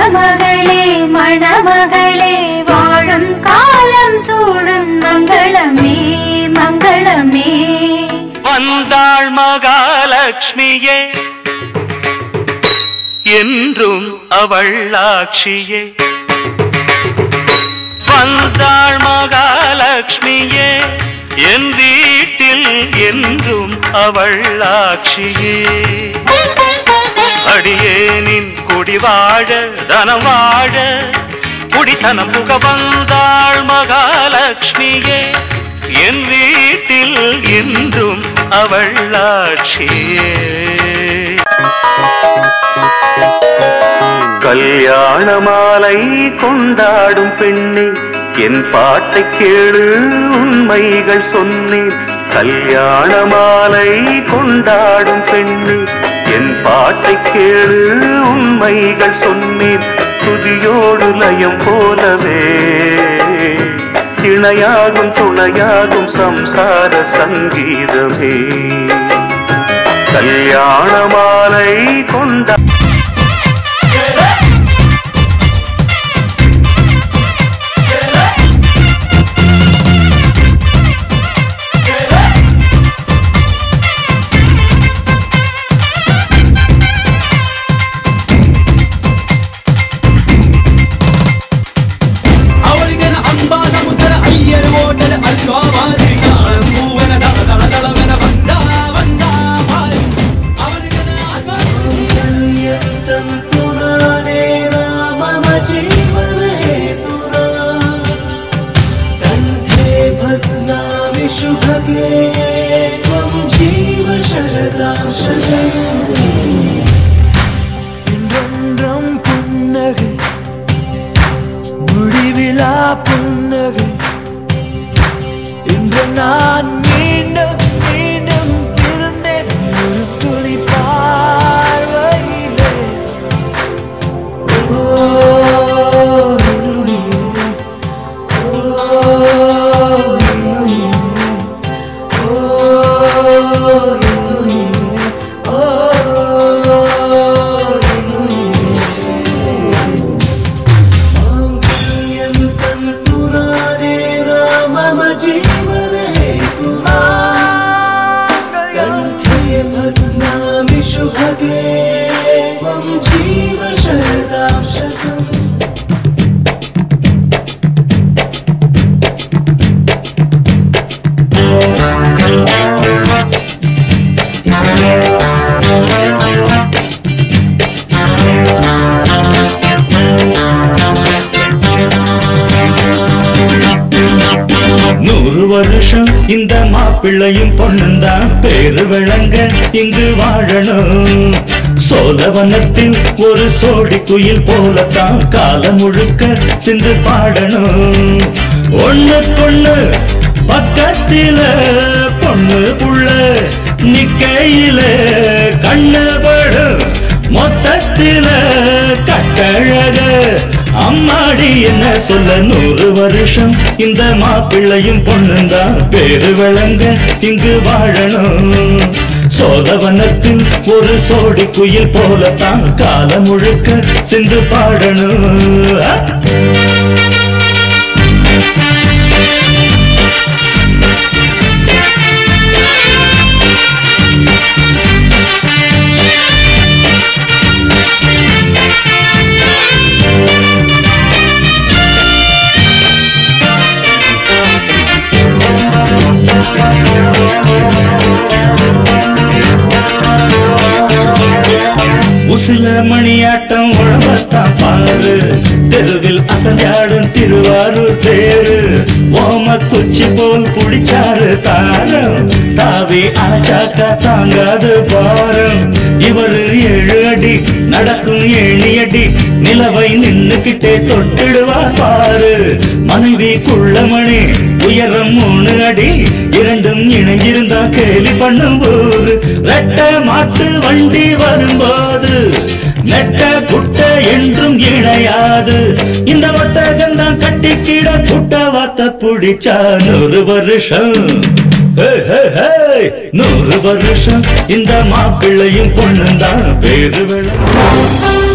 மணமகளே மணமகளே வாழும் காலம் சூழும் மங்களமே மங்களமே. வந்தாள் மகாலட்சுமியே என்றும் அவள் ஆட்சியே. வந்தாள் மகாலட்சுமியே என் வீட்டில் என்றும் அவள் ஆட்சியே. அடியேனின் குடி வாழ தனம் வாழ குடித்தனம் புக வந்தாள் மகாலட்சுமியே என் வீட்டில் என்றும் அவள் ஆட்சியே. கல்யாண மாலை கொண்டாடும் பெண்ணே என் பாட்டை கேளு உண்மைகள் சொன்னேன். கல்யாண மாலை கொண்டாடும் பெண்ணே என் பாட்டை கேளு உண்மைகள் சொன்னேன். துதியோடு லயம் போலவே இணையாகும் துணையாகும் சம்சார சங்கீதமே. கல்யாண மாலை கொண்டா முடிவிலா புன்னகை இன்று நான் மீண்டும் மீண்டும் பிறந்தேன் ஒரு துளி பார்வையிலே. வருஷம் இந்த மாப்பிள்ளையும் பொண்ணுந்தான் பேரு விளங்க இங்கு வாழணும். சோழவனத்தில் ஒரு சோடி குயில் போலத்தான் காலம் முழுக்க சிந்து பாடணும். ஒண்ணுக்கொண்ணு பக்கத்தில பொண்ணு புள்ள நிக்கையில கண்ணபடும் மொத்தத்தில கட்டழக அம்மாடி என்ன சொல்ல 100 வருஷம் இந்த மாப்பிள்ளையும் பொண்ணுந்தான் பேரு விளங்க இங்கு வாழணும். சோழவனத்தில் ஒரு சோடி குயில் போலத்தான் காலம் முழுக்க சிந்து பாடணும். உசில மணியாட்டம் உழவத்தான் பாரு தெருவில் அசஞ்சாடும் திருவாரூர் தேரு. ஓம குச்சி போல் குடிச்சாரு தாரம் தாவி அணைச்சாக்கா தாங்காது பாரம். இவரு 7 அடி நடக்கும் 7 அடி நிலவை நின்னுக்கிட்டே தொட்டிடுவார் பாரு. மனைவி குள்ளமணி உயரம் 3 அடி இரண்டும் இணைஞ்சிருந்தா கேலி பண்ணும் போது. ரெட்ட மாட்டு வண்டி வரும்போது நெட்ட குட்ட என்றும் இணையாது. இந்த ஒட்டகந்தான் கட்டிக்கிட குட்ட வாத்த புடிச்சா 100 வருஷம் 100 வருஷம் இந்த மாப்பிள்ளையும் பொண்ணுந்தான் பேரு விளங்க.